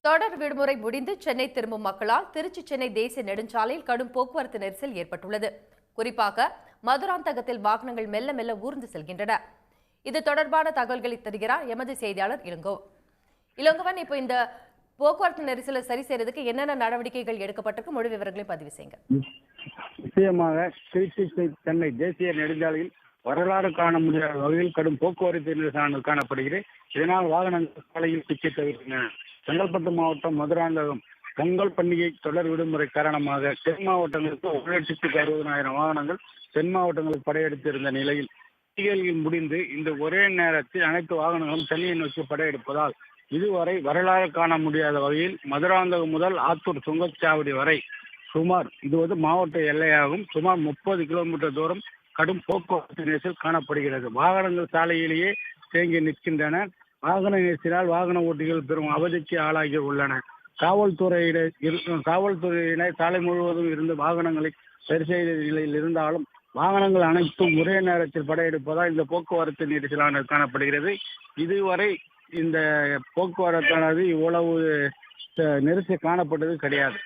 தொடர் விடுமுறை முடிந்து சென்னை திரும்பும் மக்களால் திருச்சி சென்னை தேசிய நெடுஞ்சாலையில் கடும் போக்குவரத்து நெரிசல் ஏற்பட்டுள்ளது. குறிப்பாக மதுராந்தகத்தில் வாகனங்கள் மெல்ல மெல்ல ஊர்ந்து செல்கின்றன. இது தொடர்பான தகவல்களை தருகிறார் எமது செய்தியாளர் இளங்கோ. இளங்கோவன், இப்போ இந்த போக்குவரத்து நெரிசலை சரி செய்யறதுக்கு என்னென்ன நடவடிக்கைகள் எடுக்கப்பட்டிருக்கு, முழு விவரங்களை பதிவு செய்யுங்க. நிச்சயமாக திருச்சி சென்னை தேசிய நெடுஞ்சாலையில் வரலாறு காண முடியாத வகையில் கடும் போக்குவரத்து நெரிசல் காணப்படுகிறது. இதனால் வாகனங்கள் சாலையில் சிக்கி தவிர்க்கின்றன. செங்கல்பட்டு மாவட்டம் மதுராந்தகம் பொங்கல் பண்டிகை தொடர் விடுமுறை காரணமாக தென் மாவட்டங்களுக்கு 1,60,60,000 வாகனங்கள் தென் மாவட்டங்களுக்கு படையெடுத்திருந்த நிலையில் பண்டிகைகள் முடிந்து இந்த ஒரே நேரத்தில் அனைத்து வாகனங்களும் சென்னையை நோக்கி படையெடுப்பதால் இதுவரை வரலாறு காண முடியாத வகையில் மதுராந்தகம் முதல் ஆத்தூர் சுங்கச்சாவடி வரை இது மாவட்ட எல்லையாகும் சுமார் 30 கிலோமீட்டர் தூரம் கடும் போக்குவரத்து நெரிசல் காணப்படுகிறது. வாகனங்கள் சாலையிலேயே தேங்கி நிற்கின்றன. வாகன நெரிசலால் வாகன ஓட்டிகள் பெரும் அவதிக்கு ஆளாகி உள்ளன. காவல்துறையினர் சாலை முழுவதும் இருந்து வாகனங்களை சரி செய்த நிலையில் இருந்தாலும் வாகனங்கள் அனைத்தும் ஒரே நேரத்தில் படையெடுப்பதால் இந்த போக்குவரத்து நெரிசலானது காணப்படுகிறது. இதுவரை இந்த போக்குவரத்தானது இவ்வளவு நெரிசல் காணப்பட்டது கிடையாது.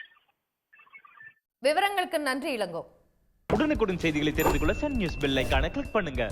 விவரங்களுக்கு நன்றி இளங்கோ. உடனுக்குடன் செய்திகளை தெரிந்து கொள்ள சன் நியூஸ் பெல் ஐகானை கிளிக் பண்ணுங்க.